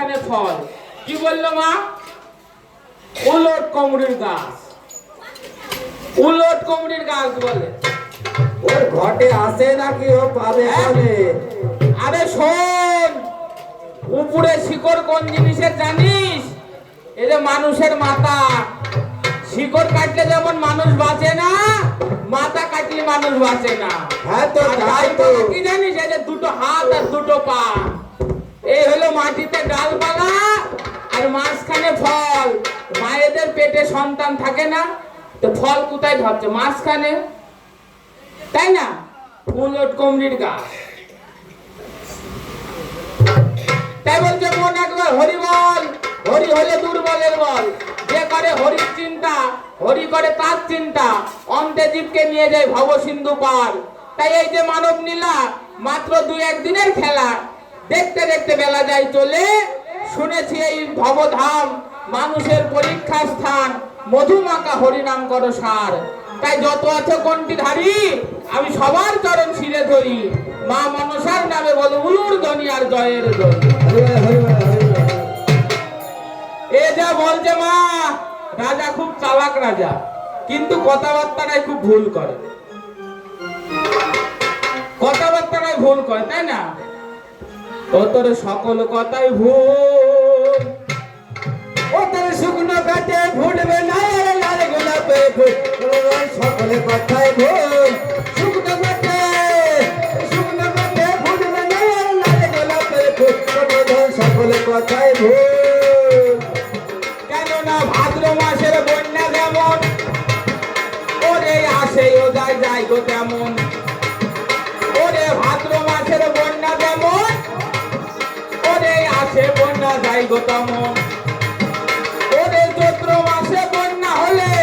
মাঝখানে ফল। কি বললো মা? উলট কুমড়ির গাছ। উলট কুমড়ির গাছ বলে। ওর ঘটে আসে নাকি ও পাবে পাবে? আরে শোন, উপরে শিকড় কোন জিনিসের জানিস? এই যে মানুষের মাথা, শিকড় কাটলে যেমন মানুষ বাঁচে না, মাথা কাটলে মানুষ বাঁচে না। হ্যাঁ তো আর তাই তো। ডালপালা কি জানিস? এই যে দুটো হাত আর দুটো পা, এই হলো মাটিতে ডালপালা, আর মাঝখানে ফল। মায়েদের পেটে সন্তান থাকে না, তো ফল কোথায় ধরছে? মাঝখানে, তাই না? উলট কুমড়ির গাছ। তাই বলছে মন একবার হরি বল। হরি হলে দুর্বলের বল। যে করে হরির চিন্তা, হরি করে তার চিন্তা, অন্তে জীবকে নিয়ে যায় ভব সিন্ধু পার। তাই এই যে মানব নীলা মাত্র 2-1 দিনের খেলা, দেখতে দেখতে বেলা যায় চলে। শুনেছি এই ভবধাম মানুষের পরীক্ষা স্থান, মধুমাখা হরিনাম করো সার। তাই যত আছে কণ্ঠীধারী, আমি সবার চরণ শিরে ধরি। মা মনসার নামে বলো উলুর ধ্বনি আর জয়ের ধ্বনি। এ যা বলছে মা, রাজা খুব চালাক রাজা, কিন্তু কথাবার্তাটাই খুব ভুল করে। কথাবার্তাটাই ভুল করে, তাই না? ও তোর সকল কথাই ভুল। ও তোর শুকনো কাটে ফুটবে না লাল গোলাপের ফুল। সকলে কথাই ভুল। শুকনো কাটে ফুটবে না লাল গোলাপের ফুল। সকলে কথাই ভুল। কেননা ভাদ্র মাসের বন্যা যেমন, ওরে আসে ও যায় যায় গো তেমন। ওরে ভাদ্র মাসের বন্যা যেমন, ওরে আসে বন্যা যায় গো তেমন। ওরে চৈত্র মাসে বন্যা হলে,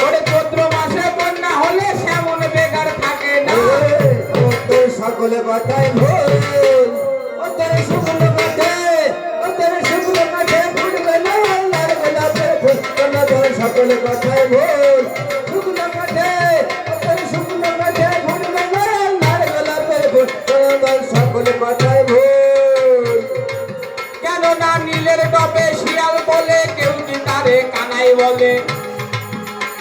ওরে চৈত্র মাসে বন্যা হলে সেমন বেগার থাকে না। ও তোর সকলে কথাই ভুল। ও তোর শুকনো কাটে ফুটবে না লাল গোলাপের ফুল। সকলে কথাই ভুল। শুকনো কাটে ফুটবে না লাল গোলাপের ফুল। সকলে কথাই ভুল। কেননা নীলের টপে শিয়াল বলে, কেউ কি তারে কানাই বলে।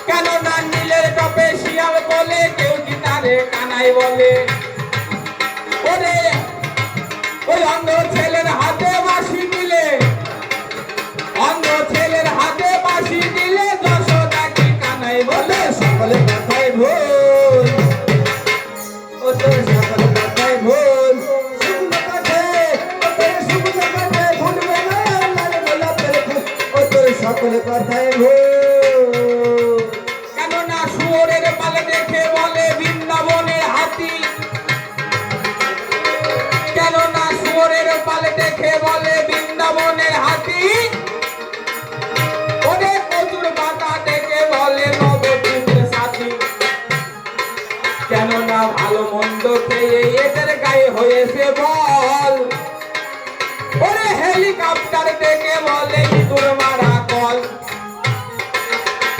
কেননা নীলের টপে শিয়াল বলে, কেউ কি তারে কানাই বলে। ওরে ওই অন্ধ ছেলের হাতে বাঁশি দিলে, অন্ধ ছেলের হাতে বাঁশি দিলে যশোদা কি কানাই বলে। সকলে কথাই ভুল। ও তোর সকলে কথাই ভুল। শুকনো কাটে ফুটবে না লাল গোলাপের ফুল। ও তোর সকলে কথাই ভুল। কেননা শুয়োরের পালে দেখে বলে বৃন্দাবনের হাতি। কেননা শুয়োরের পালে দেখে বলে বৃন্দাবনের হাতি। ওরে কচুর পাতা দেখে বলে নবদ্বীপের সাথী। কেননা ভালো মন্দ খেয়ে এদের গায়ে হয়েছে বল। ওরে হেলিকপ্টার দেখে বলে ইঁদুর মারা কল।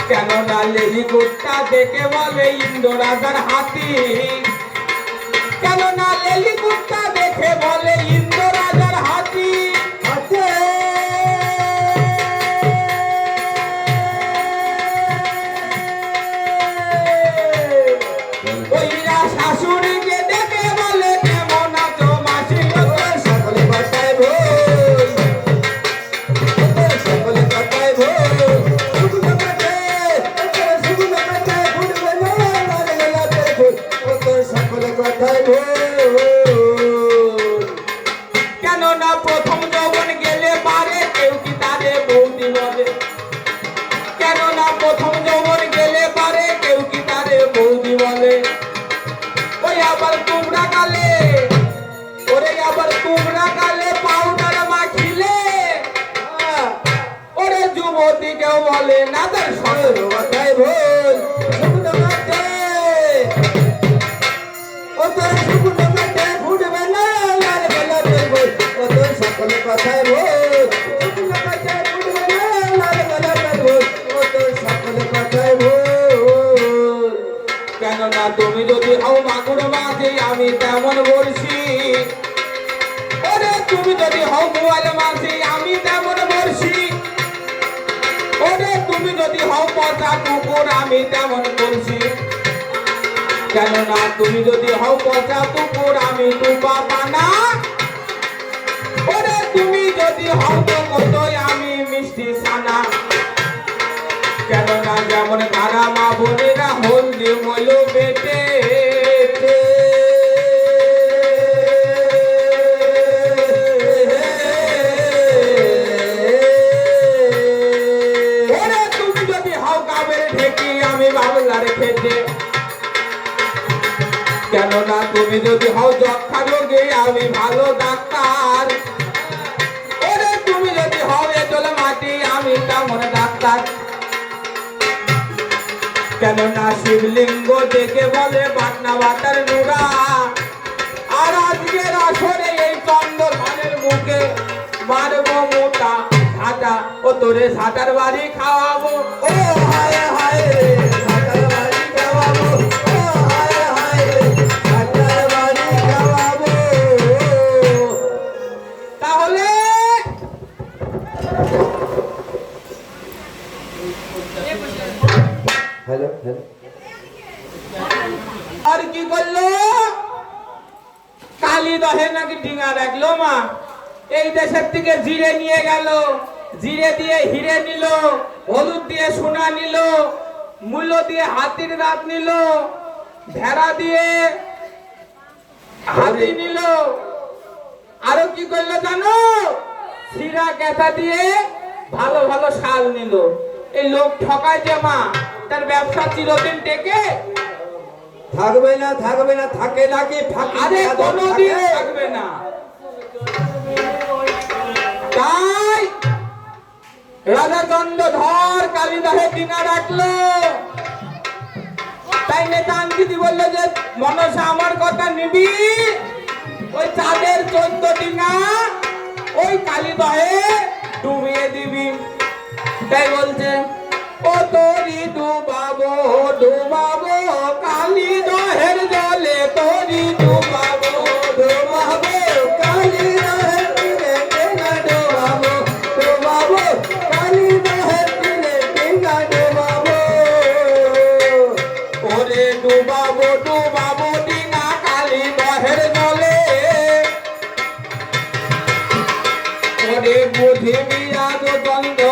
কেননা লেলিকুট্টা দেখে বলে ইন্দ্র রাজার হাতি। কেননা লেলিকুট্টা দেখে বলে ইন্দ্র রাজার হাতি। হাতে ওইরা শাশুড়িকে দেখে বলে কেমন আছো মাসি। সকলে কথাই ভুল। ও তোর সকলে কথাই ভুল। শুকনো কাটে ফুটবে না লাল গোলাপের ফুল। ও তোর সকলে কথাই ভুল। কেননা প্রথম যৌবন গেলে পারে, কেউ কি তারে বৌদি বলে। কেননা প্রথম যৌবন গেলে পারে, কেউ কি তারে বৌদি বলে। ওই আবার তোমরা কালে, ওরে আবার তোমরা কালে পাউডার মাখিলে, ওরে যুবতী কেউ বলে না তার সকল কথাই ভুল। শুকনো কাটে ও তোর শুকনো কাটে ফুটবে না লাল গোলাপের ফুল। ও তোর সকলে কথাই ভুল। শুকনো কাটে ফুটবে না লাল গোলাপের ফুল। ও তোর সকলে কথাই ভুল। কেননা তুমি যদি হও মাগুর মাঝে, আমি তেমন বলছি। ওরে তুমি যদি হও হও পচা কুকুর আমি তেমন বলছি, কেননা তুমি যদি হও পচা কুকুর আমি টুপা পানা, ওরে তুমি যদি হও তো কতই আমি মিষ্টি ছানা, কেননা যেমন তারা মা বোনেরা হলদি মইল বেটে, ওরে তুমি যদি হও কাবের ঢেকি আমি বাংলার খেতে, কেননা তুমি যদি হও যক্ষা রোগী আমি ভালো ডাক্তার, ওরে তুমি যদি হও এঁটেল মাটি আমি তেমন ডাক্তার, কেননা শিবলিঙ্গ দেখে বলে বাটনা বাটার নুরা, আর আজকের আসরে এই চন্দর ভানের মুখে মারবো মোটা ঝাঁটা, ও তোরে ঝাঁটার বাড়ি খাওয়াবো, ও হায় হায় রে ঝাঁটার বাড়ি খাওয়াবো, ও হায় হায় রে ঝাঁটার বাড়ি খাওয়াবো। তাহলে হ্যালো হ্যালো, আর কি করলো? কালী দহে নাকি ডিঙা রাখলো মা, এই দেশের থেকে জিরে নিয়ে গেল, জিরে দিয়ে হিরে নিল, হলুদ দিয়ে সোনা নিল, মূল্য দিয়ে হাতির দাঁত নিল, ভেড়া দিয়ে হাতি নিল, আরো কি করলো জানো? সিরা কেতা দিয়ে ভালো ভালো শাল নিল। এই লোক ঠকায় যে মা, তার ব্যবসা চিরদিন টেকে? থাকবে না থাকবে না, থাকে নাকি ফাঁকি আরে আদর কোনোদিন থাকে? থাকবে না। তাই রাজা চন্দ্রধর কালিদাহে ডিঙা রাখলো। তাই নেতা আঙ্কিতি বললো যে মনসা আমার কথা নিবি, ওই চাঁদের 14 ডিঙা ওই কালিদহে ডুবিয়ে দিবি। তাই বলছে ও তোরি ডুবাবো ডুবাবো কালিদহের জলে, তোরি ডুবাবো ডোবাবো কালী দহের তীরে টেঙ্গা ডোবাবো, ডোবাবো কালী দহের তীরে টেঙ্গা ডোবাবো। ওরে ডুবাবো ডুবাবো ডিঙা কালিদহের জলে, ওরে বুঝিবি আজ চন্দ্র